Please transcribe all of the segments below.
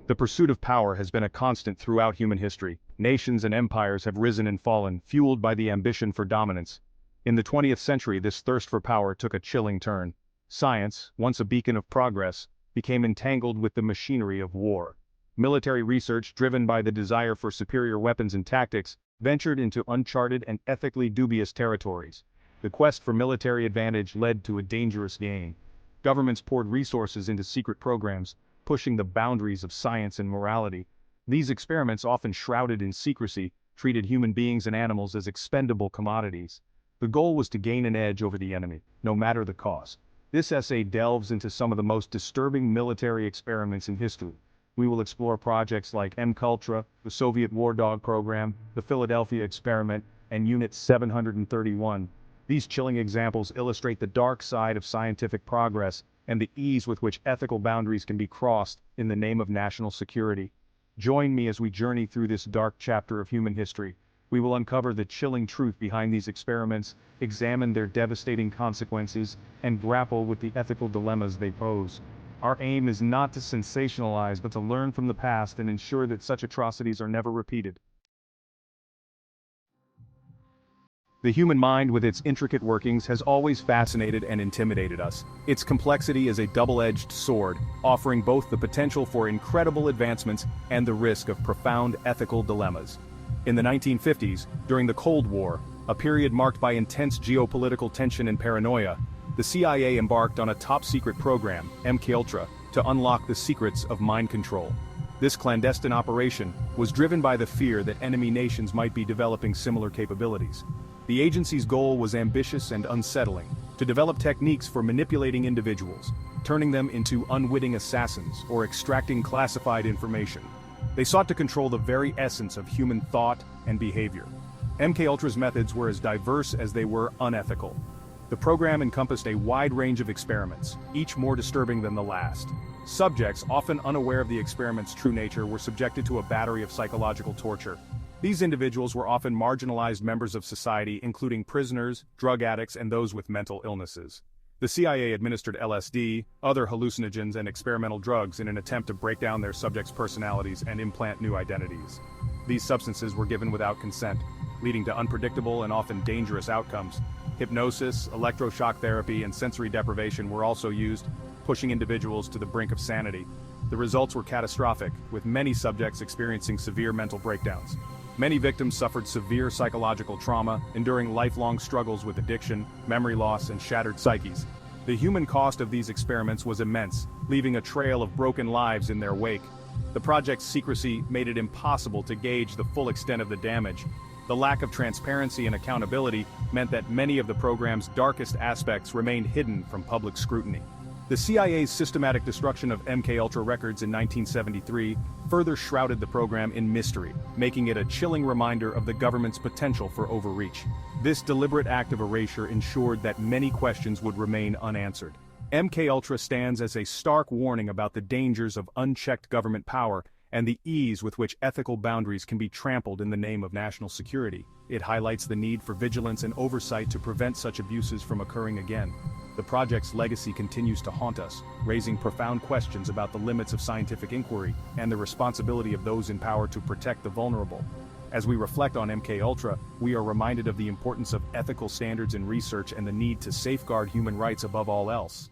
The pursuit of power has been a constant throughout human history. Nations and empires have risen and fallen, fueled by the ambition for dominance. In the 20th century, this thirst for power took a chilling turn. Science, once a beacon of progress, became entangled with the machinery of war. Military research, driven by the desire for superior weapons and tactics, ventured into uncharted and ethically dubious territories. The quest for military advantage led to a dangerous game. Governments poured resources into secret programs, pushing the boundaries of science and morality. These experiments, often shrouded in secrecy, treated human beings and animals as expendable commodities. The goal was to gain an edge over the enemy, no matter the cost. This essay delves into some of the most disturbing military experiments in history. We will explore projects like MKUltra, the Soviet War Dog program, the Philadelphia experiment, and Unit 731. These chilling examples illustrate the dark side of scientific progress and the ease with which ethical boundaries can be crossed in the name of national security. Join me as we journey through this dark chapter of human history. We will uncover the chilling truth behind these experiments, examine their devastating consequences, and grapple with the ethical dilemmas they pose. Our aim is not to sensationalize, but to learn from the past and ensure that such atrocities are never repeated. The human mind, with its intricate workings, has always fascinated and intimidated us. Its complexity is a double-edged sword, offering both the potential for incredible advancements and the risk of profound ethical dilemmas. In the 1950s, during the Cold War, a period marked by intense geopolitical tension and paranoia, the CIA embarked on a top-secret program, MKUltra, to unlock the secrets of mind control. This clandestine operation was driven by the fear that enemy nations might be developing similar capabilities. The agency's goal was ambitious and unsettling: to develop techniques for manipulating individuals, turning them into unwitting assassins, or extracting classified information. They sought to control the very essence of human thought and behavior. MKUltra's methods were as diverse as they were unethical. The program encompassed a wide range of experiments, each more disturbing than the last. Subjects, often unaware of the experiment's true nature, were subjected to a battery of psychological torture. These individuals were often marginalized members of society, including prisoners, drug addicts, and those with mental illnesses. The CIA administered LSD, other hallucinogens, and experimental drugs in an attempt to break down their subjects' personalities and implant new identities. These substances were given without consent, leading to unpredictable and often dangerous outcomes. Hypnosis, electroshock therapy, and sensory deprivation were also used, pushing individuals to the brink of sanity. The results were catastrophic, with many subjects experiencing severe mental breakdowns. Many victims suffered severe psychological trauma, enduring lifelong struggles with addiction, memory loss, and shattered psyches. The human cost of these experiments was immense, leaving a trail of broken lives in their wake. The project's secrecy made it impossible to gauge the full extent of the damage. The lack of transparency and accountability meant that many of the program's darkest aspects remained hidden from public scrutiny. The CIA's systematic destruction of MKUltra records in 1973 further shrouded the program in mystery, making it a chilling reminder of the government's potential for overreach. This deliberate act of erasure ensured that many questions would remain unanswered. MKUltra stands as a stark warning about the dangers of unchecked government power and the ease with which ethical boundaries can be trampled in the name of national security. It highlights the need for vigilance and oversight to prevent such abuses from occurring again. The project's legacy continues to haunt us, raising profound questions about the limits of scientific inquiry and the responsibility of those in power to protect the vulnerable. As we reflect on MKUltra, we are reminded of the importance of ethical standards in research and the need to safeguard human rights above all else.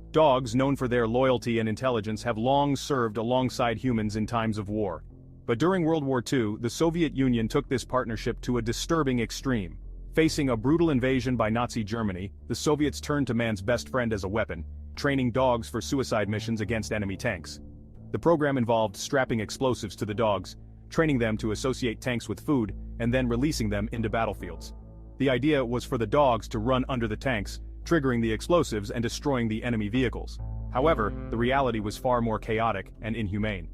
Dogs, known for their loyalty and intelligence, have long served alongside humans in times of war. But during World War II, the Soviet Union took this partnership to a disturbing extreme. Facing a brutal invasion by Nazi Germany, the Soviets turned to man's best friend as a weapon, training dogs for suicide missions against enemy tanks. The program involved strapping explosives to the dogs, training them to associate tanks with food, and then releasing them into battlefields. The idea was for the dogs to run under the tanks, triggering the explosives and destroying the enemy vehicles. However, the reality was far more chaotic and inhumane.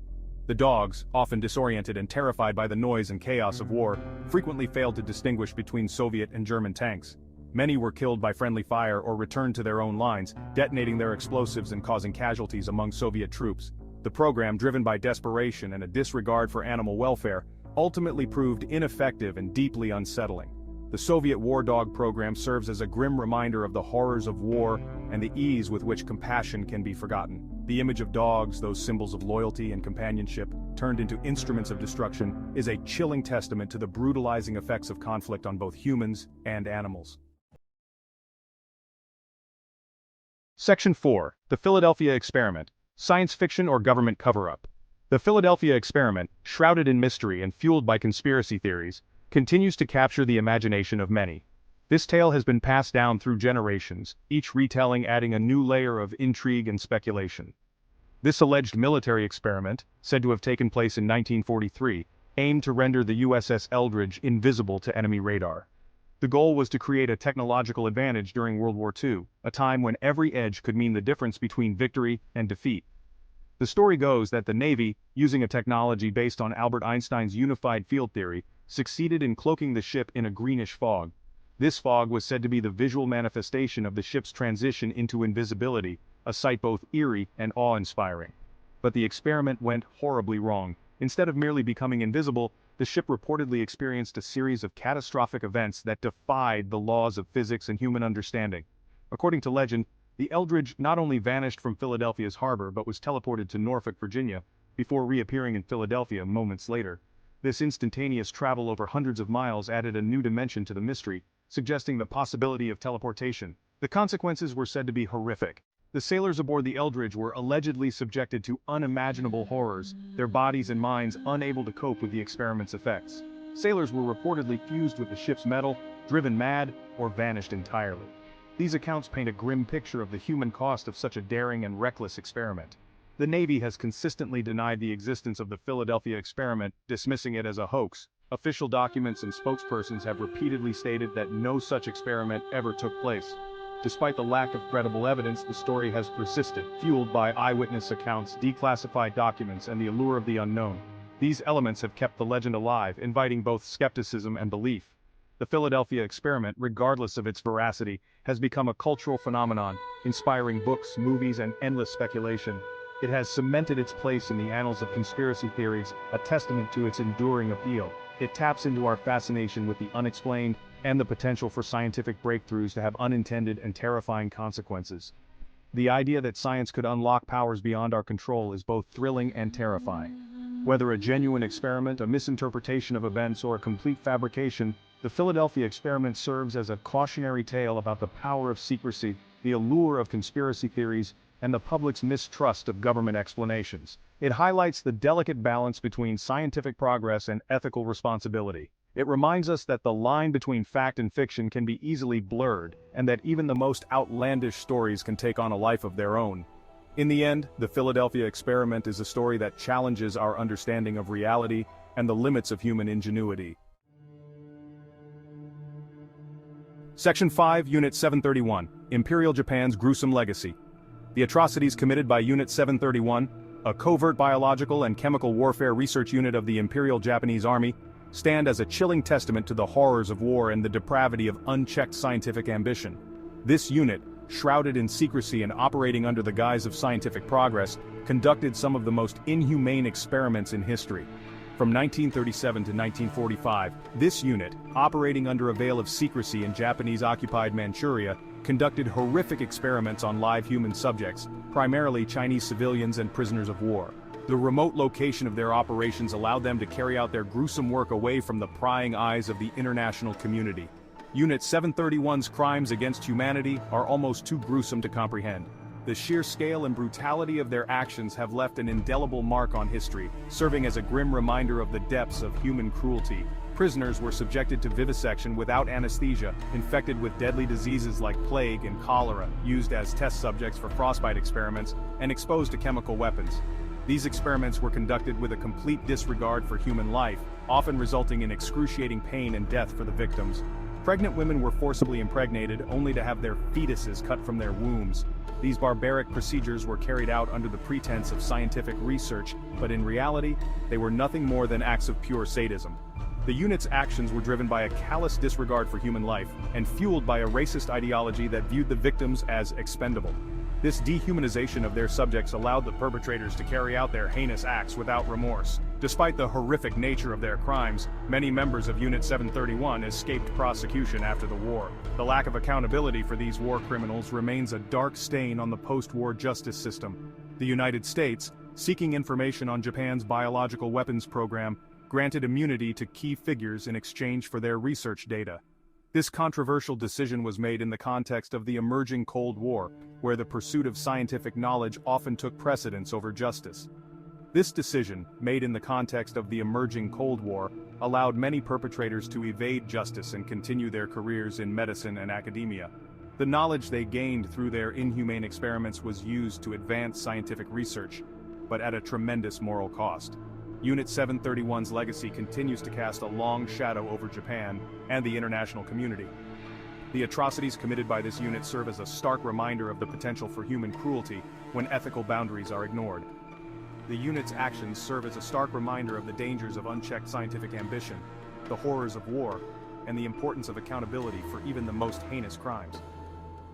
The dogs, often disoriented and terrified by the noise and chaos of war, frequently failed to distinguish between Soviet and German tanks. Many were killed by friendly fire or returned to their own lines, detonating their explosives and causing casualties among Soviet troops. The program, driven by desperation and a disregard for animal welfare, ultimately proved ineffective and deeply unsettling. The Soviet War Dog program serves as a grim reminder of the horrors of war and the ease with which compassion can be forgotten. The image of dogs, those symbols of loyalty and companionship, turned into instruments of destruction, is a chilling testament to the brutalizing effects of conflict on both humans and animals. Section 4. The Philadelphia Experiment. Science fiction or government cover-up. The Philadelphia Experiment, shrouded in mystery and fueled by conspiracy theories, continues to capture the imagination of many. This tale has been passed down through generations, each retelling adding a new layer of intrigue and speculation. This alleged military experiment, said to have taken place in 1943, aimed to render the USS Eldridge invisible to enemy radar. The goal was to create a technological advantage during World War II, a time when every edge could mean the difference between victory and defeat. The story goes that the Navy, using a technology based on Albert Einstein's unified field theory, succeeded in cloaking the ship in a greenish fog. This fog was said to be the visual manifestation of the ship's transition into invisibility, a sight both eerie and awe-inspiring. But the experiment went horribly wrong. Instead of merely becoming invisible, the ship reportedly experienced a series of catastrophic events that defied the laws of physics and human understanding. According to legend, the Eldridge not only vanished from Philadelphia's harbor but was teleported to Norfolk, Virginia, before reappearing in Philadelphia moments later. This instantaneous travel over hundreds of miles added a new dimension to the mystery, suggesting the possibility of teleportation. The consequences were said to be horrific. The sailors aboard the Eldridge were allegedly subjected to unimaginable horrors, their bodies and minds unable to cope with the experiment's effects. Sailors were reportedly fused with the ship's metal, driven mad, or vanished entirely. These accounts paint a grim picture of the human cost of such a daring and reckless experiment. The Navy has consistently denied the existence of the Philadelphia experiment, dismissing it as a hoax. Official documents and spokespersons have repeatedly stated that no such experiment ever took place. Despite the lack of credible evidence, the story has persisted, fueled by eyewitness accounts, declassified documents, and the allure of the unknown. These elements have kept the legend alive, inviting both skepticism and belief. The Philadelphia experiment, regardless of its veracity, has become a cultural phenomenon, inspiring books, movies, and endless speculation. It has cemented its place in the annals of conspiracy theories, a testament to its enduring appeal. It taps into our fascination with the unexplained and the potential for scientific breakthroughs to have unintended and terrifying consequences. The idea that science could unlock powers beyond our control is both thrilling and terrifying. Whether a genuine experiment, a misinterpretation of events, or a complete fabrication, the Philadelphia experiment serves as a cautionary tale about the power of secrecy, the allure of conspiracy theories, and the public's mistrust of government explanations. It highlights the delicate balance between scientific progress and ethical responsibility. It reminds us that the line between fact and fiction can be easily blurred, and that even the most outlandish stories can take on a life of their own. In the end, the Philadelphia experiment is a story that challenges our understanding of reality and the limits of human ingenuity. Section 5, Unit 731, Imperial Japan's Gruesome Legacy. The atrocities committed by Unit 731, a covert biological and chemical warfare research unit of the Imperial Japanese Army, stand as a chilling testament to the horrors of war and the depravity of unchecked scientific ambition. This unit, shrouded in secrecy and operating under the guise of scientific progress, conducted some of the most inhumane experiments in history. From 1937 to 1945, this unit, operating under a veil of secrecy in Japanese-occupied Manchuria, conducted horrific experiments on live human subjects, primarily Chinese civilians and prisoners of war. The remote location of their operations allowed them to carry out their gruesome work away from the prying eyes of the international community. Unit 731's crimes against humanity are almost too gruesome to comprehend. The sheer scale and brutality of their actions have left an indelible mark on history, serving as a grim reminder of the depths of human cruelty. Prisoners were subjected to vivisection without anesthesia, infected with deadly diseases like plague and cholera, used as test subjects for frostbite experiments, and exposed to chemical weapons. These experiments were conducted with a complete disregard for human life, often resulting in excruciating pain and death for the victims. Pregnant women were forcibly impregnated only to have their fetuses cut from their wombs. These barbaric procedures were carried out under the pretense of scientific research, but in reality, they were nothing more than acts of pure sadism. The unit's actions were driven by a callous disregard for human life, and fueled by a racist ideology that viewed the victims as expendable. This dehumanization of their subjects allowed the perpetrators to carry out their heinous acts without remorse. Despite the horrific nature of their crimes, many members of Unit 731 escaped prosecution after the war. The lack of accountability for these war criminals remains a dark stain on the post-war justice system. The United States, seeking information on Japan's biological weapons program, granted immunity to key figures in exchange for their research data. This controversial decision was made in the context of the emerging Cold War, where the pursuit of scientific knowledge often took precedence over justice. This decision, made in the context of the emerging Cold War, allowed many perpetrators to evade justice and continue their careers in medicine and academia. The knowledge they gained through their inhumane experiments was used to advance scientific research, but at a tremendous moral cost. Unit 731's legacy continues to cast a long shadow over Japan and the international community. The atrocities committed by this unit serve as a stark reminder of the potential for human cruelty when ethical boundaries are ignored. The unit's actions serve as a stark reminder of the dangers of unchecked scientific ambition, the horrors of war, and the importance of accountability for even the most heinous crimes.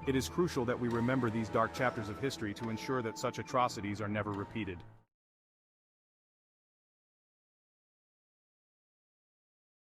It is crucial that we remember these dark chapters of history to ensure that such atrocities are never repeated.